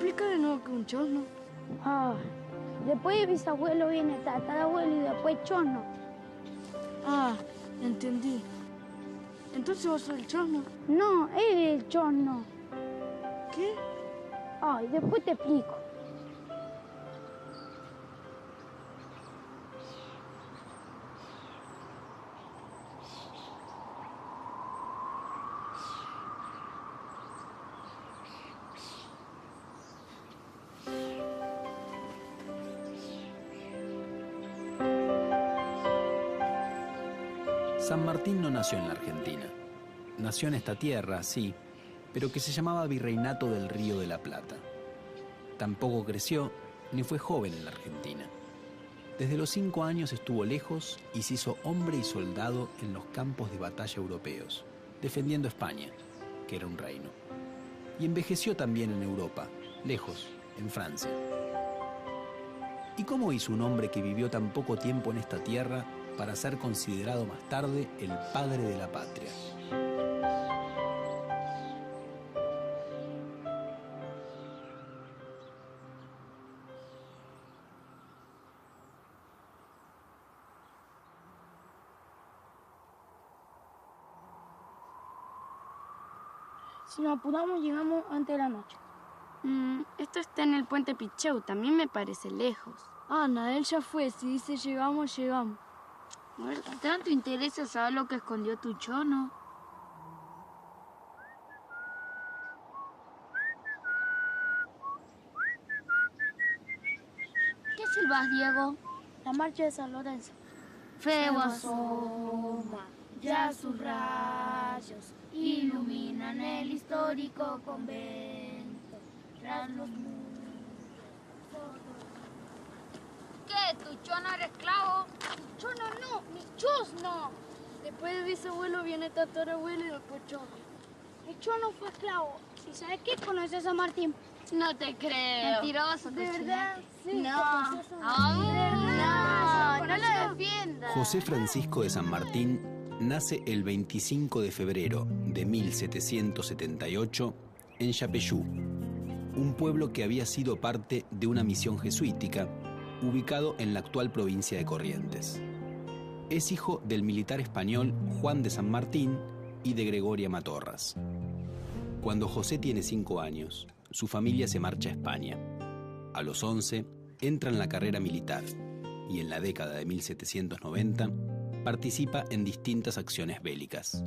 explica de nuevo que un chosno? Ah, después de bisabuelo viene tatarabuelo y después chosno. Ah, entendí. Entonces vos sos el chosno. No, él es el chosno. ¿Qué? Ay, después te explico. San Martín no nació en la Argentina. Nació en esta tierra, sí, pero que se llamaba Virreinato del Río de la Plata. Tampoco creció ni fue joven en la Argentina. Desde los 5 años estuvo lejos y se hizo hombre y soldado en los campos de batalla europeos, defendiendo España, que era un reino. Y envejeció también en Europa, lejos, en Francia. ¿Y cómo hizo un hombre que vivió tan poco tiempo en esta tierra para ser considerado más tarde el padre de la patria? Si nos apuramos, llegamos antes de la noche. Esto está en el puente Picheu, también me parece lejos. Ana, él ya fue. Si dice llegamos, llegamos. Bueno, ¿tanto interesa saber lo que escondió tu chono? ¿Qué silbas, Diego? La marcha de San Lorenzo. Febo asoma, ya sus rayos iluminan el histórico convento. Tras los muros. ¿Qué? ¿Tu chono era esclavo? Chono no, mi chosno. Después de bisabuelo viene tatarabuelo y después chosno. Mi chono fue esclavo. ¿Y sabes qué? Conoces a San Martín. No te creo. Mentiroso, ¿De verdad? Sí. No. No lo defiendas. José Francisco de San Martín nace el 25 de febrero de 1778 en Yapeyú, un pueblo que había sido parte de una misión jesuítica ubicado en la actual provincia de Corrientes. Es hijo del militar español Juan de San Martín y de Gregoria Matorras. Cuando José tiene 5 años, su familia se marcha a España. A los 11, entra en la carrera militar y en la década de 1790 participa en distintas acciones bélicas.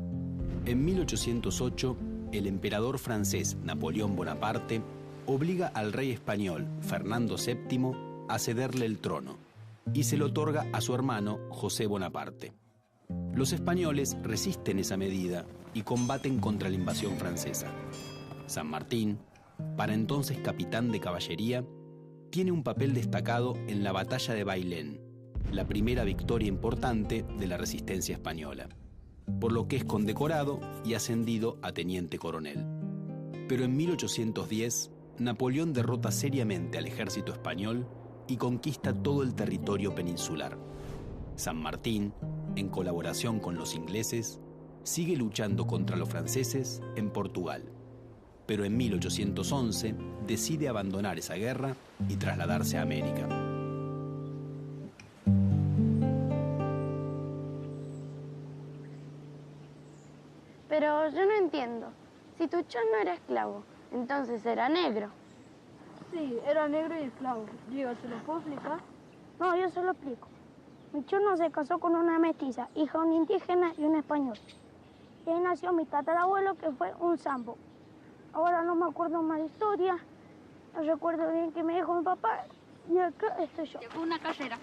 En 1808, el emperador francés Napoleón Bonaparte obliga al rey español Fernando VII a cederle el trono y se lo otorga a su hermano José Bonaparte. Los españoles resisten esa medida y combaten contra la invasión francesa. San Martín, para entonces capitán de caballería, tiene un papel destacado en la batalla de Bailén, la primera victoria importante de la resistencia española, por lo que es condecorado y ascendido a teniente coronel. Pero en 1810, Napoleón derrota seriamente al ejército español y conquista todo el territorio peninsular. San Martín, en colaboración con los ingleses, sigue luchando contra los franceses en Portugal. Pero en 1811 decide abandonar esa guerra y trasladarse a América. Pero yo no entiendo. Si tu chono era esclavo, entonces era negro. Sí, era negro y esclavo. Diego, ¿se lo puedo explicar? No, yo se lo explico. Mi chono se casó con una mestiza, hija de un indígena y un español. Y ahí nació mi tatarabuelo, que fue un sambo. Ahora no me acuerdo más de historia. No recuerdo bien qué me dijo mi papá. Y acá estoy yo. Una carrera.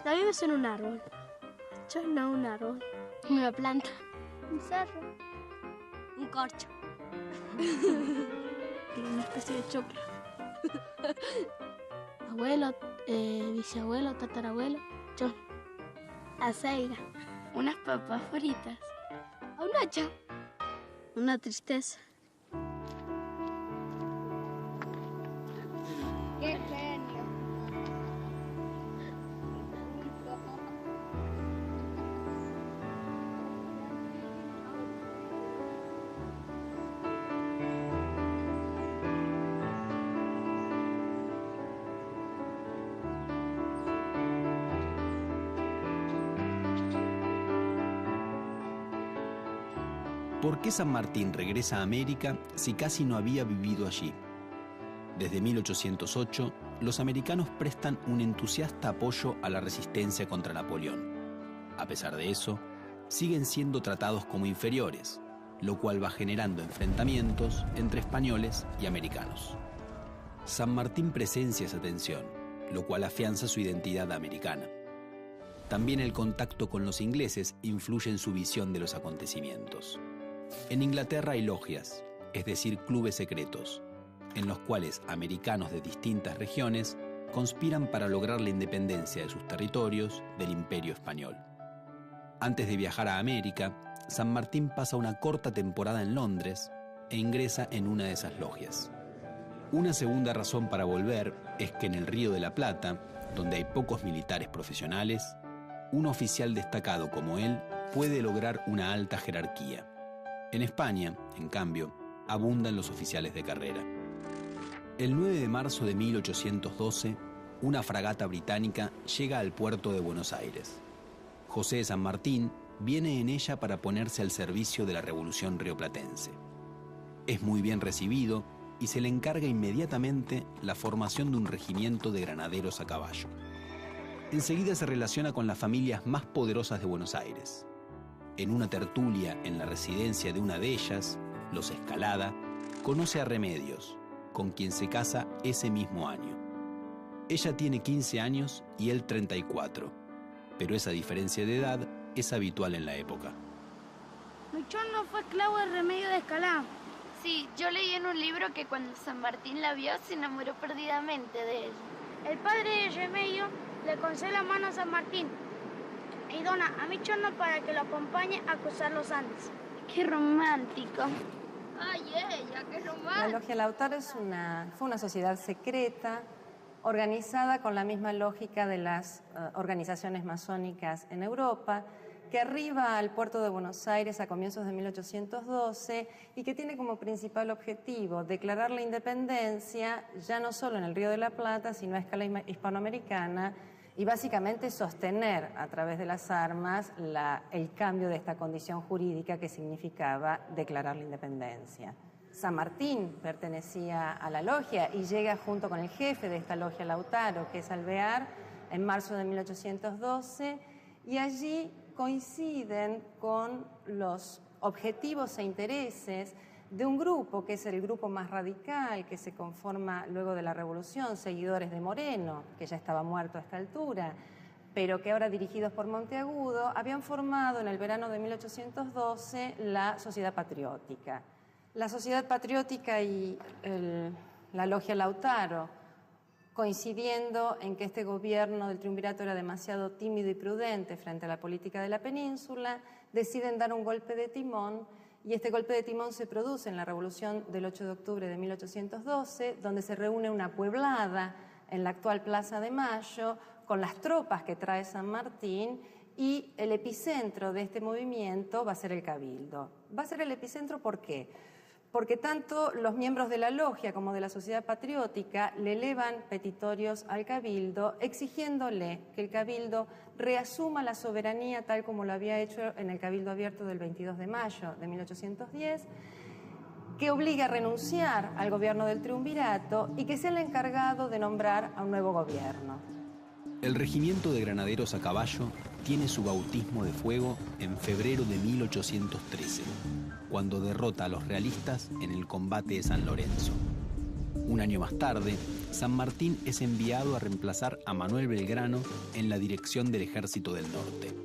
La vives en un árbol. Yo no, un árbol. Una planta. Un cerro. Un corcho. Una especie de choclo. Abuelo, bisabuelo, tatarabuelo, yo. Aceira. Unas papas fritas. Un hacha. Una tristeza. ¡Qué genio! ¿Por qué San Martín regresa a América si casi no había vivido allí? Desde 1808, los americanos prestan un entusiasta apoyo a la resistencia contra Napoleón. A pesar de eso, siguen siendo tratados como inferiores, lo cual va generando enfrentamientos entre españoles y americanos. San Martín presencia esa tensión, lo cual afianza su identidad americana. También el contacto con los ingleses influye en su visión de los acontecimientos. En Inglaterra hay logias, es decir, clubes secretos, en los cuales americanos de distintas regiones conspiran para lograr la independencia de sus territorios del Imperio Español. Antes de viajar a América, San Martín pasa una corta temporada en Londres e ingresa en una de esas logias. Una segunda razón para volver es que en el Río de la Plata, donde hay pocos militares profesionales, un oficial destacado como él puede lograr una alta jerarquía. En España, en cambio, abundan los oficiales de carrera. El 9 de marzo de 1812, una fragata británica llega al puerto de Buenos Aires. José de San Martín viene en ella para ponerse al servicio de la Revolución rioplatense. Es muy bien recibido y se le encarga inmediatamente la formación de un regimiento de granaderos a caballo. Enseguida se relaciona con las familias más poderosas de Buenos Aires. En una tertulia en la residencia de una de ellas, los Escalada, conoce a Remedios, con quien se casa ese mismo año. Ella tiene 15 años y él 34, pero esa diferencia de edad es habitual en la época. Mi chorno fue esclavo de Remedio de Escalada. Sí, yo leí en un libro que cuando San Martín la vio se enamoró perdidamente de él. El padre de Remedio le concede la mano a San Martín y dona a mi chorno para que lo acompañe a cruzar los Andes. ¡Qué romántico! ¡Ay, ella, qué romántico! La Logia Lautaro fue una sociedad secreta organizada con la misma lógica de las organizaciones masónicas en Europa, que arriba al puerto de Buenos Aires a comienzos de 1812 y que tiene como principal objetivo declarar la independencia ya no solo en el Río de la Plata, sino a escala hispanoamericana y básicamente sostener a través de las armas el cambio de esta condición jurídica que significaba declarar la independencia. San Martín pertenecía a la logia y llega junto con el jefe de esta logia Lautaro, que es Alvear, en marzo de 1812, y allí coinciden con los objetivos e intereses de un grupo que es el grupo más radical que se conforma luego de la Revolución, seguidores de Moreno, que ya estaba muerto a esta altura, pero que ahora dirigidos por Monteagudo habían formado en el verano de 1812 la Sociedad Patriótica. La Sociedad Patriótica y la Logia Lautaro, coincidiendo en que este gobierno del triunvirato era demasiado tímido y prudente frente a la política de la península, deciden dar un golpe de timón, y este golpe de timón se produce en la Revolución del 8 de octubre de 1812, donde se reúne una pueblada en la actual Plaza de Mayo con las tropas que trae San Martín, y el epicentro de este movimiento va a ser el Cabildo. Va a ser el epicentro, ¿por qué? Porque tanto los miembros de la logia como de la Sociedad Patriótica le elevan petitorios al Cabildo exigiéndole que el Cabildo reasuma la soberanía tal como lo había hecho en el Cabildo Abierto del 22 de mayo de 1810, que obliga a renunciar al gobierno del triunvirato y que sea el encargado de nombrar a un nuevo gobierno. El regimiento de granaderos a caballo tiene su bautismo de fuego en febrero de 1813, cuando derrota a los realistas en el combate de San Lorenzo. Un año más tarde, San Martín es enviado a reemplazar a Manuel Belgrano en la dirección del Ejército del Norte,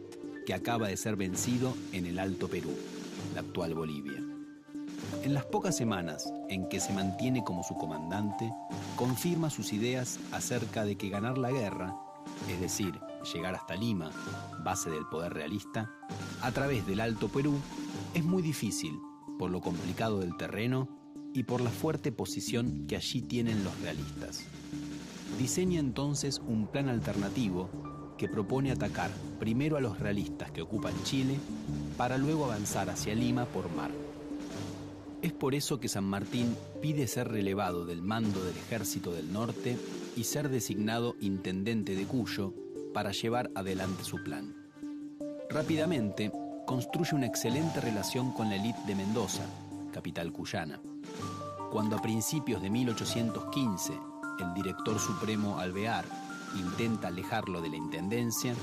que acaba de ser vencido en el Alto Perú, la actual Bolivia. En las pocas semanas en que se mantiene como su comandante, confirma sus ideas acerca de que ganar la guerra, es decir, llegar hasta Lima, base del poder realista, a través del Alto Perú, es muy difícil por lo complicado del terreno y por la fuerte posición que allí tienen los realistas. Diseña entonces un plan alternativo que propone atacar primero a los realistas que ocupan Chile para luego avanzar hacia Lima por mar. Es por eso que San Martín pide ser relevado del mando del Ejército del Norte y ser designado intendente de Cuyo para llevar adelante su plan. Rápidamente construye una excelente relación con la élite de Mendoza, capital cuyana. Cuando a principios de 1815 el director supremo Alvear intenta alejarlo de la intendencia,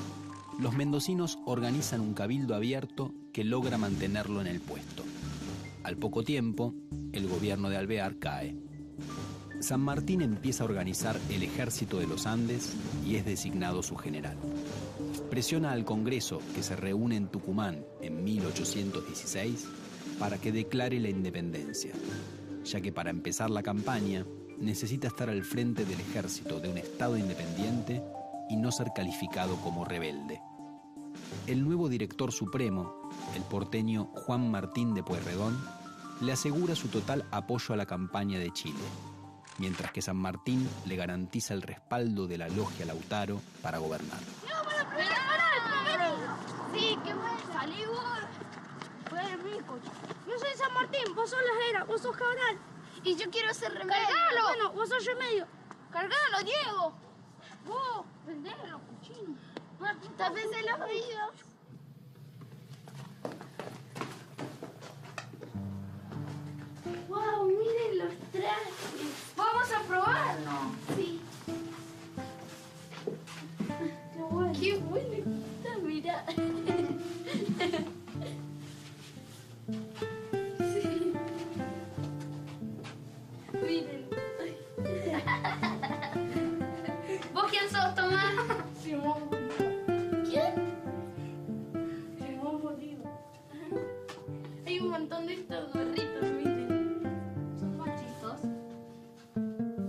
los mendocinos organizan un cabildo abierto que logra mantenerlo en el puesto. Al poco tiempo, el gobierno de Alvear cae. San Martín empieza a organizar el Ejército de los Andes y es designado su general. Presiona al Congreso, que se reúne en Tucumán en 1816, para que declare la independencia, ya que para empezar la campaña necesita estar al frente del ejército de un estado independiente y no ser calificado como rebelde. El nuevo director supremo, el porteño Juan Martín de Pueyrredón, le asegura su total apoyo a la campaña de Chile, mientras que San Martín le garantiza el respaldo de la logia Lautaro para gobernar. Sí, qué bueno. Salí vos. Fue rico. Yo soy San Martín, vos sos la Jera, vos sos Cabral. Y yo quiero ser remedio. ¡Cargalo! Bueno, vos sos Remedio. ¡Cargalo, Diego! Vos, vendelo, cochino. Tápese los oídos. ¡Wow! Miren los trajes. Vamos a probarlo. Sí. Qué bueno. ¡Qué bueno está! Mira. Sí. Miren. ¿Vos quién sos, Tomás? Simón ¿Quién? Bolívar. Hay un montón de estos gorritos, miren. Son machizos.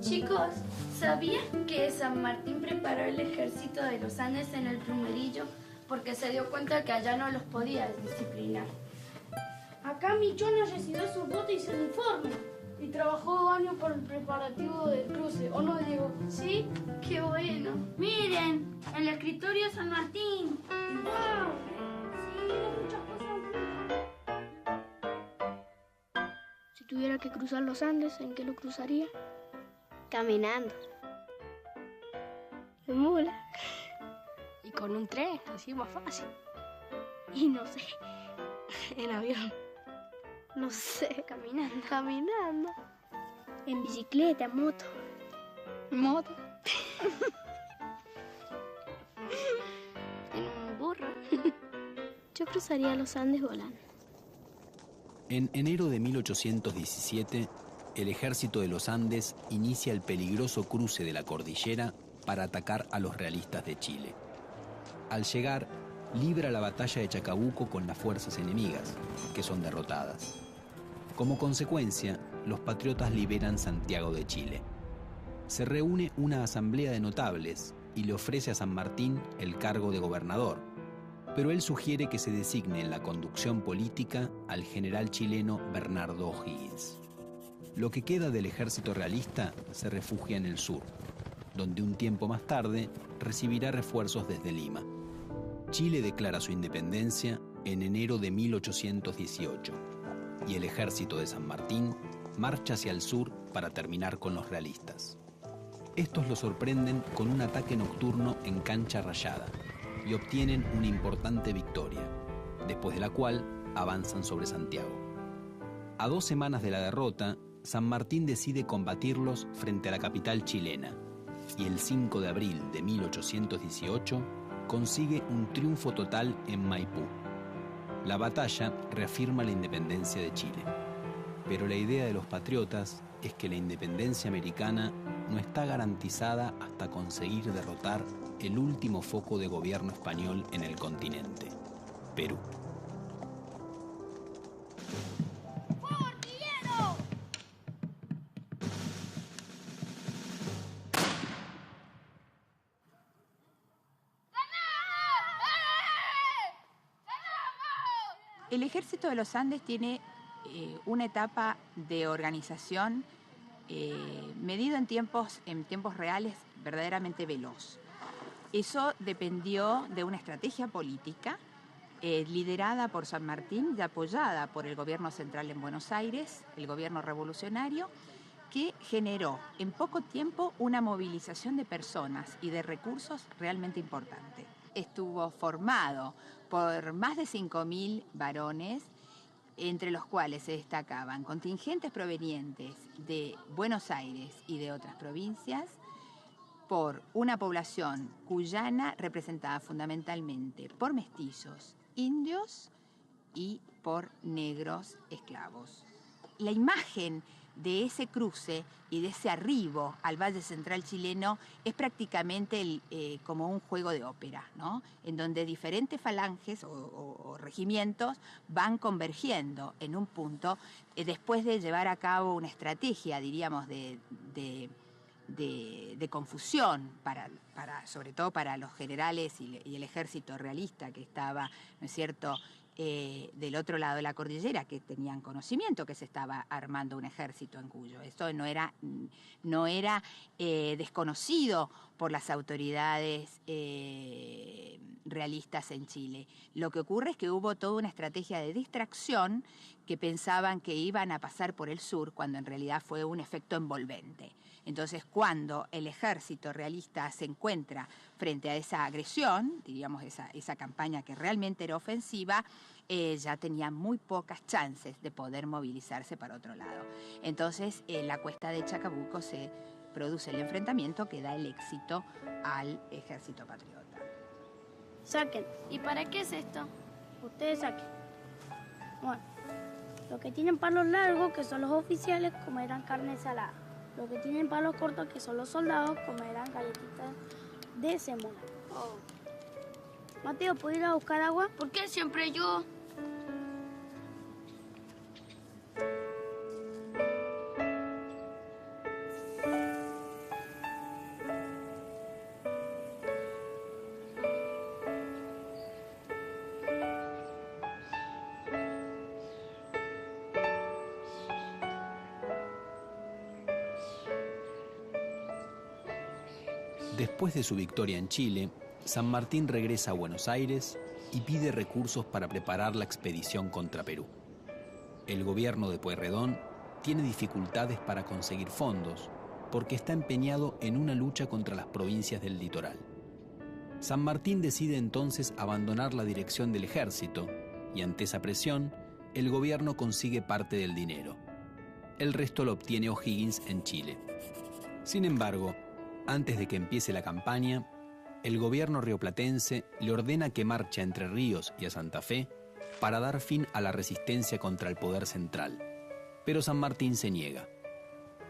Chicos, ¿sabían que San Martín preparó el ejército de los Andes en el Plumerillo porque se dio cuenta que allá no los podía disciplinar? Acá mi chona recibió su bote y su uniforme. Y trabajó 2 años por el preparativo del cruce, ¿o no, Diego? ¿Sí? ¡Qué bueno! Miren, el escritorio de San Martín. ¡Wow! Sí, hay muchas cosas. Si tuviera que cruzar los Andes, ¿en qué lo cruzaría? Caminando. En mula. Y con un tren, así más fácil. Y no sé, en avión. No sé, Caminando. caminando. En bicicleta, en moto. Moto. En un burro. Yo cruzaría los Andes volando. En enero de 1817, el ejército de los Andes inicia el peligroso cruce de la cordillera para atacar a los realistas de Chile. Al llegar, libra la batalla de Chacabuco con las fuerzas enemigas, que son derrotadas. Como consecuencia, los patriotas liberan Santiago de Chile. Se reúne una asamblea de notables y le ofrece a San Martín el cargo de gobernador, pero él sugiere que se designe en la conducción política al general chileno Bernardo O'Higgins. Lo que queda del ejército realista se refugia en el sur, donde un tiempo más tarde recibirá refuerzos desde Lima. Chile declara su independencia en enero de 1818 y el ejército de San Martín marcha hacia el sur para terminar con los realistas. Estos lo sorprenden con un ataque nocturno en Cancha Rayada y obtienen una importante victoria, después de la cual avanzan sobre Santiago. A 2 semanas de la derrota, San Martín decide combatirlos frente a la capital chilena y el 5 de abril de 1818 consigue un triunfo total en Maipú. La batalla reafirma la independencia de Chile, pero la idea de los patriotas es que la independencia americana no está garantizada hasta conseguir derrotar el último foco de gobierno español en el continente, Perú. El Ejército de los Andes tiene una etapa de organización medido en tiempos reales verdaderamente veloz. Eso dependió de una estrategia política liderada por San Martín y apoyada por el gobierno central en Buenos Aires, el gobierno revolucionario, que generó en poco tiempo una movilización de personas y de recursos realmente importante. estuvo formado por más de 5.000 varones, entre los cuales se destacaban contingentes provenientes de Buenos Aires y de otras provincias, por una población cuyana representada fundamentalmente por mestizos, indios y por negros esclavos. La imagen de ese cruce y de ese arribo al Valle Central chileno es prácticamente como un juego de ópera, ¿no? En donde diferentes falanges o regimientos van convergiendo en un punto después de llevar a cabo una estrategia, diríamos, de confusión, sobre todo para los generales y el ejército realista que estaba, ¿no es cierto?, del otro lado de la cordillera, que tenían conocimiento que se estaba armando un ejército en Cuyo. Esto no era desconocido por las autoridades realistas en Chile. Lo que ocurre es que hubo toda una estrategia de distracción que pensaban que iban a pasar por el sur, cuando en realidad fue un efecto envolvente. Entonces, cuando el ejército realista se encuentra frente a esa agresión, diríamos esa campaña que realmente era ofensiva, ya tenía muy pocas chances de poder movilizarse para otro lado. Entonces, en la cuesta de Chacabuco se produce el enfrentamiento que da el éxito al ejército patriota. Saquen. ¿Y para qué es esto? Ustedes saquen. Bueno, los que tienen palos largos, que son los oficiales, comerán carne salada. Los que tienen palos cortos, que son los soldados, comerán galletitas de semona. Oh. Mateo, ¿puedo ir a buscar agua? ¿Por qué siempre yo? Después de su victoria en Chile, San Martín regresa a Buenos Aires y pide recursos para preparar la expedición contra Perú. El gobierno de Pueyrredón tiene dificultades para conseguir fondos porque está empeñado en una lucha contra las provincias del litoral. San Martín decide entonces abandonar la dirección del ejército y ante esa presión, el gobierno consigue parte del dinero. El resto lo obtiene O'Higgins en Chile. Sin embargo, antes de que empiece la campaña, el gobierno rioplatense le ordena que marche a Entre Ríos y a Santa Fe para dar fin a la resistencia contra el poder central. Pero San Martín se niega.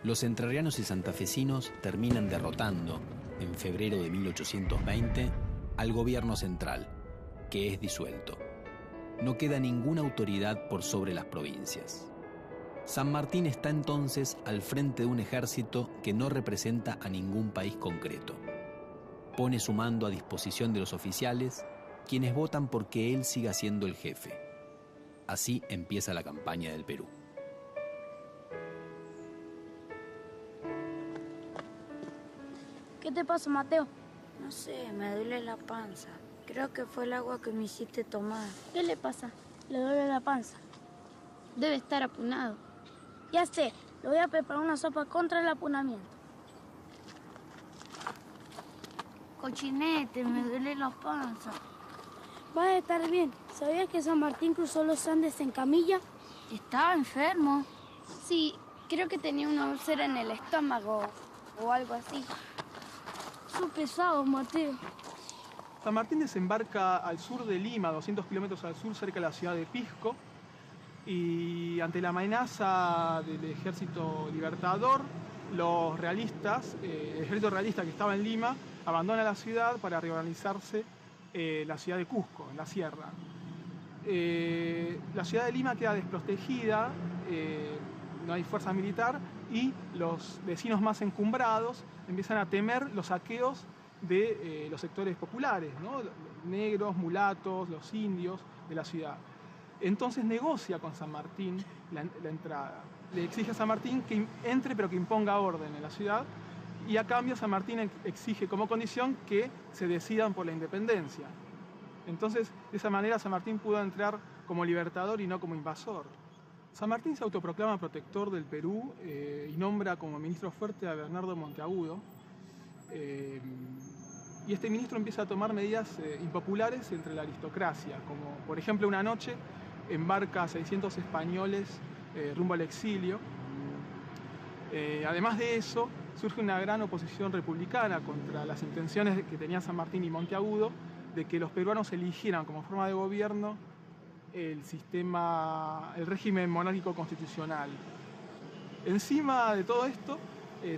Los entrerrianos y santafesinos terminan derrotando, en febrero de 1820, al gobierno central, que es disuelto. No queda ninguna autoridad por sobre las provincias. San Martín está entonces al frente de un ejército que no representa a ningún país concreto. Pone su mando a disposición de los oficiales, quienes votan porque él siga siendo el jefe. Así empieza la campaña del Perú. ¿Qué te pasa, Mateo? No sé, me duele la panza. Creo que fue el agua que me hiciste tomar. ¿Qué le pasa? Le duele la panza. Debe estar apunado. Ya sé, le voy a preparar una sopa contra el apunamiento. Cochinete, me duele la panza. Vas a estar bien. ¿Sabías que San Martín cruzó los Andes en camilla? Estaba enfermo. Sí, creo que tenía una úlcera en el estómago o algo así. Son pesados, Mateo. San Martín desembarca al sur de Lima, 200 kilómetros al sur, cerca de la ciudad de Pisco, y ante la amenaza del ejército libertador, los realistas, el ejército realista que estaba en Lima, abandona la ciudad para reorganizarse la ciudad de Cusco, en la sierra. La ciudad de Lima queda desprotegida, no hay fuerza militar, y los vecinos más encumbrados empiezan a temer los saqueos de los sectores populares, ¿no? Los negros, mulatos, los indios de la ciudad. Entonces negocia con San Martín la entrada. Le exige a San Martín que entre pero que imponga orden en la ciudad, y a cambio San Martín exige como condición que se decidan por la independencia. Entonces, de esa manera San Martín pudo entrar como libertador y no como invasor. San Martín se autoproclama protector del Perú y nombra como ministro fuerte a Bernardo Monteagudo. y este ministro empieza a tomar medidas impopulares entre la aristocracia, como por ejemplo una noche embarca a 600 españoles rumbo al exilio. Además de eso, surge una gran oposición republicana contra las intenciones que tenía San Martín y Monteagudo de que los peruanos eligieran como forma de gobierno el régimen monárquico constitucional. Encima de todo esto,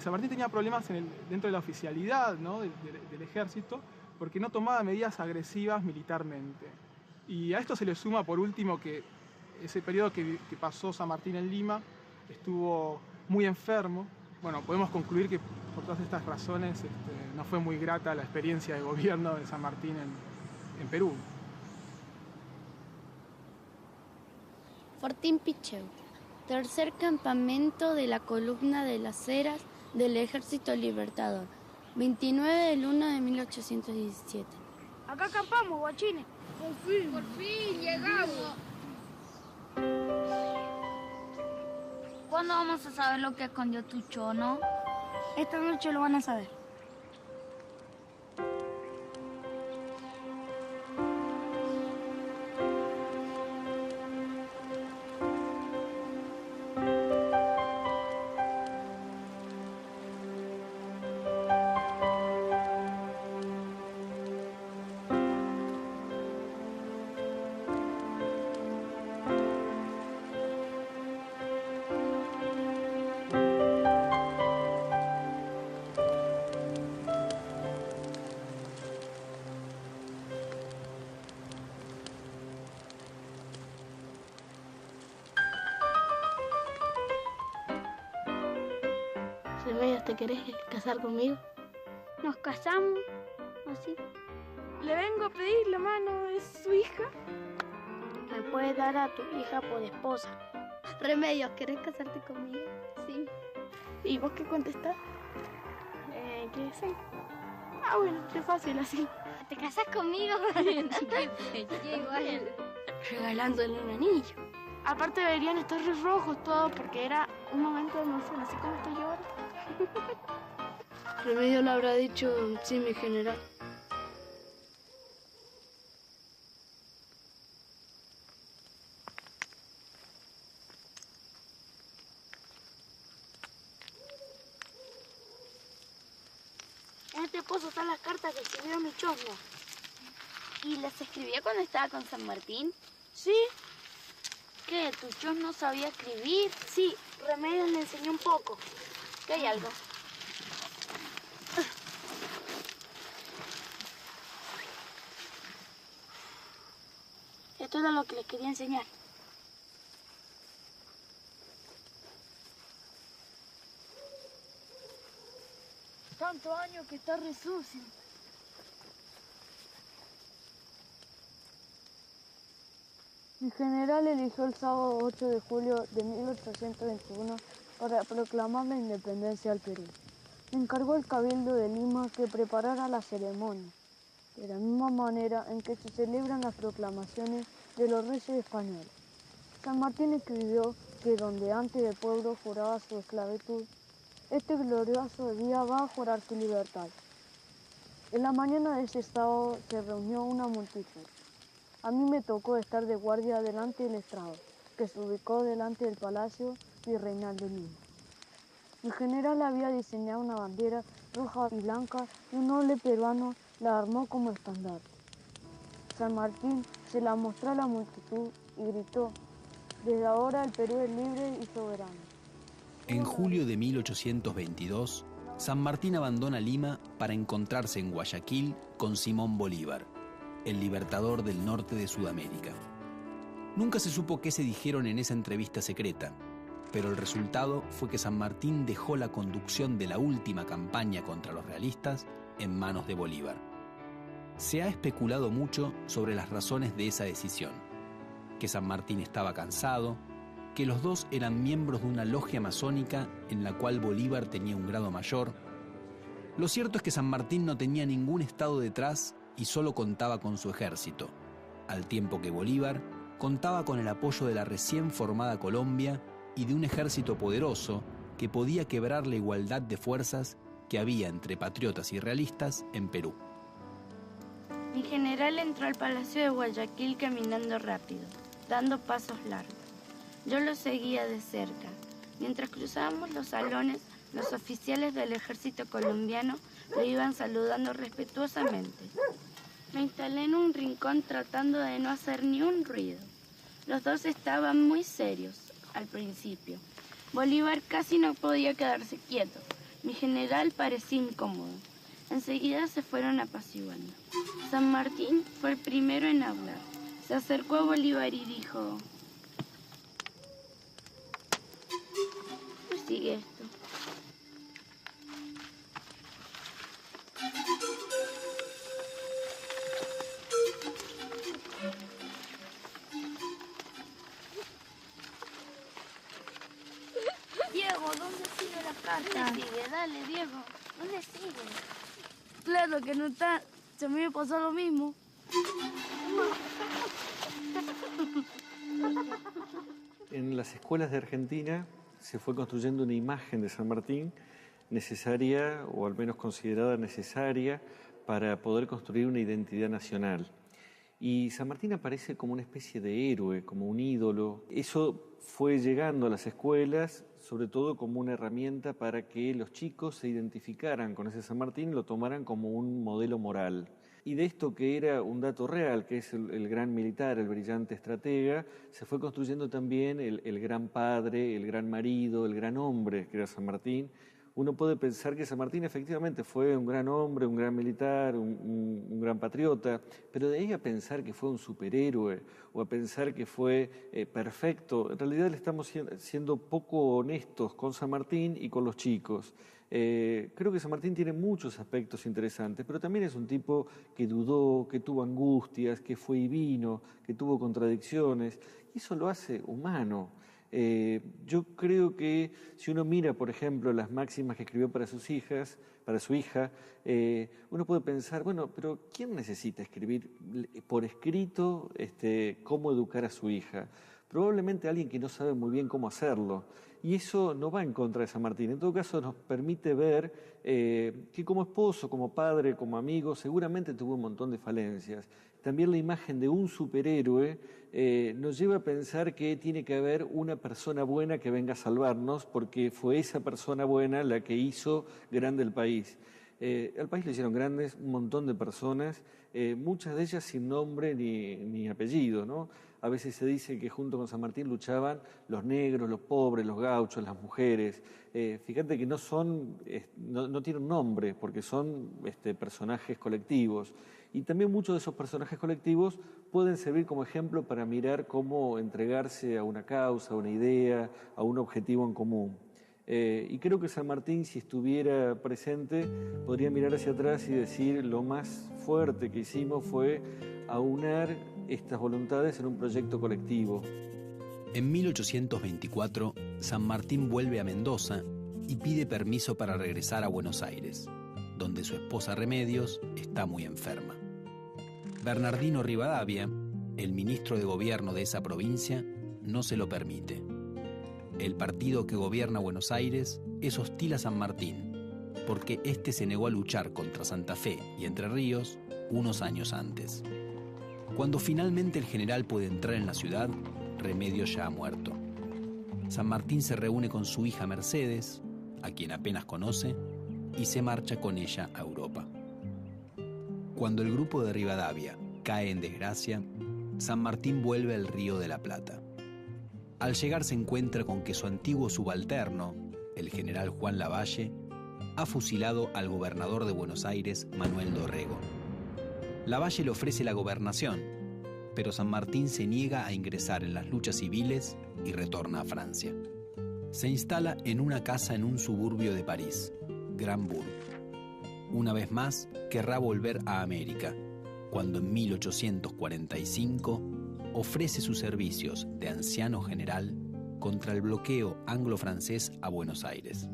San Martín tenía problemas dentro de la oficialidad, ¿no? del ejército, porque no tomaba medidas agresivas militarmente. Y a esto se le suma, por último, que ese periodo que pasó San Martín en Lima estuvo muy enfermo. Bueno, podemos concluir que por todas estas razones no fue muy grata la experiencia de gobierno de San Martín en Perú. Fortín Picheu, tercer campamento de la columna de las Heras del Ejército Libertador, 29 del 1 de 1817. Acá acampamos, guachines. Por fin llegamos. ¿Cuándo vamos a saber lo que escondió tu chono? Esta noche lo van a saber. Remedios, ¿te querés casar conmigo? Nos casamos, así. Le vengo a pedir la mano de su hija. Me puedes dar a tu hija por esposa. Remedios, ¿querés casarte conmigo? Sí. ¿Y vos qué contestás? ¿Qué sí? Ah, bueno, qué fácil así. ¿Te casas conmigo? Igual. Regalándole un anillo. Aparte deberían estar re rojos todos porque era un momento emocionante, así como estoy yo ahora. Remedio le habrá dicho, sí, mi general. En este pozo están las cartas que escribió mi chosno. ¿Y las escribió cuando estaba con San Martín? ¿Sí? ¿Qué? ¿Tu chosno no sabía escribir? Sí, Remedios le enseñó un poco. ¿Que hay algo? Esto era lo que les quería enseñar. Tantos años que está re sucio. Mi general eligió el sábado 8 de julio de 1821 para proclamar la independencia del Perú. Le encargó al Cabildo de Lima que preparara la ceremonia, de la misma manera en que se celebran las proclamaciones de los reyes españoles. San Martín escribió que donde antes el pueblo juraba su esclavitud, este glorioso día va a jurar su libertad. En la mañana de ese sábado se reunió una multitud. A mí me tocó estar de guardia delante del estrado, que se ubicó delante del Palacio Virreinal de Lima. Mi general había diseñado una bandera roja y blanca y un noble peruano la armó como estandarte. San Martín se la mostró a la multitud y gritó, desde ahora el Perú es libre y soberano. En julio de 1822, San Martín abandona Lima para encontrarse en Guayaquil con Simón Bolívar, el libertador del norte de Sudamérica. Nunca se supo qué se dijeron en esa entrevista secreta, pero el resultado fue que San Martín dejó la conducción de la última campaña contra los realistas en manos de Bolívar. Se ha especulado mucho sobre las razones de esa decisión, que San Martín estaba cansado, que los dos eran miembros de una logia masónica en la cual Bolívar tenía un grado mayor. Lo cierto es que San Martín no tenía ningún estado detrás y solo contaba con su ejército, al tiempo que Bolívar contaba con el apoyo de la recién formada Colombia y de un ejército poderoso que podía quebrar la igualdad de fuerzas que había entre patriotas y realistas en Perú. Mi general entró al Palacio de Guayaquil caminando rápido, dando pasos largos. Yo lo seguía de cerca. Mientras cruzábamos los salones, los oficiales del ejército colombiano lo iban saludando respetuosamente. Me instalé en un rincón tratando de no hacer ni un ruido. Los dos estaban muy serios al principio. Bolívar casi no podía quedarse quieto. Mi general parecía incómodo. Enseguida se fueron apaciguando. San Martín fue el primero en hablar. Se acercó a Bolívar y dijo: ¿cómo sigue esto? Diego, ¿dónde sigue la carta? ¿Dónde sigue? Dale, Diego. ¿Dónde sigue? Claro que no está. Se me pasó lo mismo. En las escuelas de Argentina se fue construyendo una imagen de San Martín necesaria, o al menos considerada necesaria, para poder construir una identidad nacional. Y San Martín aparece como una especie de héroe, como un ídolo. Eso fue llegando a las escuelas, sobre todo como una herramienta para que los chicos se identificaran con ese San Martín y lo tomaran como un modelo moral. Y de esto, que era un dato real, que es el gran militar, el brillante estratega, se fue construyendo también el gran padre, el gran marido, el gran hombre que era San Martín. Uno puede pensar que San Martín efectivamente fue un gran hombre, un gran militar, un gran patriota, pero de ahí a pensar que fue un superhéroe o a pensar que fue perfecto, en realidad le estamos siendo poco honestos con San Martín y con los chicos. Creo que San Martín tiene muchos aspectos interesantes, pero también es un tipo que dudó, que tuvo angustias, que fue y vino, que tuvo contradicciones, y eso lo hace humano. Yo creo que si uno mira, por ejemplo, las máximas que escribió para sus hijas, para su hija, uno puede pensar, bueno, pero ¿quién necesita escribir por escrito cómo educar a su hija? Probablemente alguien que no sabe muy bien cómo hacerlo. Y eso no va en contra de San Martín. En todo caso, nos permite ver que como esposo, como padre, como amigo, seguramente tuvo un montón de falencias. También la imagen de un superhéroe nos lleva a pensar que tiene que haber una persona buena que venga a salvarnos, porque fue esa persona buena la que hizo grande el país. Al país lo hicieron grandes un montón de personas, muchas de ellas sin nombre ni apellido, ¿no? A veces se dice que junto con San Martín luchaban los negros, los pobres, los gauchos, las mujeres. Fíjate que no tienen nombre, porque son personajes colectivos. Y también muchos de esos personajes colectivos pueden servir como ejemplo para mirar cómo entregarse a una causa, a una idea, a un objetivo en común. Y creo que San Martín, si estuviera presente, podría mirar hacia atrás y decir: lo más fuerte que hicimos fue aunar estas voluntades en un proyecto colectivo. En 1824, San Martín vuelve a Mendoza y pide permiso para regresar a Buenos Aires, donde su esposa Remedios está muy enferma. Bernardino Rivadavia, el ministro de gobierno de esa provincia, no se lo permite. El partido que gobierna Buenos Aires es hostil a San Martín, porque este se negó a luchar contra Santa Fe y Entre Ríos unos años antes. Cuando finalmente el general puede entrar en la ciudad, Remedios ya ha muerto. San Martín se reúne con su hija Mercedes, a quien apenas conoce, y se marcha con ella a Europa. Cuando el grupo de Rivadavia cae en desgracia, San Martín vuelve al Río de la Plata. Al llegar se encuentra con que su antiguo subalterno, el general Juan Lavalle, ha fusilado al gobernador de Buenos Aires, Manuel Dorrego. Lavalle le ofrece la gobernación, pero San Martín se niega a ingresar en las luchas civiles y retorna a Francia. Se instala en una casa en un suburbio de París, Granbourg. Una vez más, querrá volver a América, cuando en 1845 ofrece sus servicios de anciano general contra el bloqueo anglo-francés a Buenos Aires.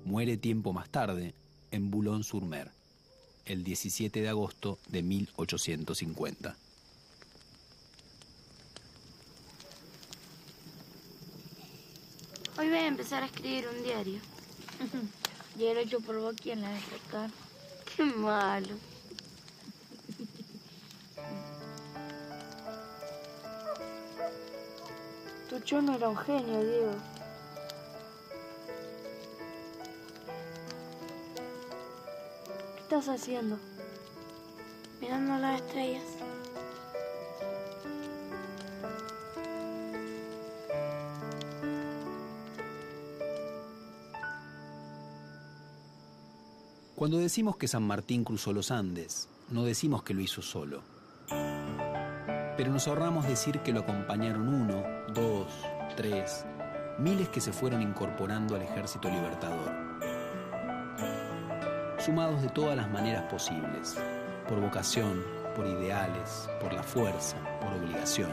Muere tiempo más tarde en Boulogne-sur-Mer, el 17 de agosto de 1850. Hoy voy a empezar a escribir un diario. Y era hecho por vos, ¿quién la va a sacar? Qué malo. Tu chono era un genio, Diego. ¿Qué estás haciendo? Mirando las estrellas. Cuando decimos que San Martín cruzó los Andes, no decimos que lo hizo solo. Pero nos ahorramos decir que lo acompañaron 1, 2, 3, miles que se fueron incorporando al ejército libertador. Sumados de todas las maneras posibles, por vocación, por ideales, por la fuerza, por obligación.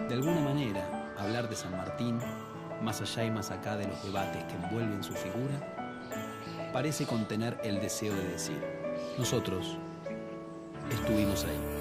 De alguna manera, hablar de San Martín, más allá y más acá de los debates que envuelven su figura, parece contener el deseo de decir: nosotros estuvimos ahí.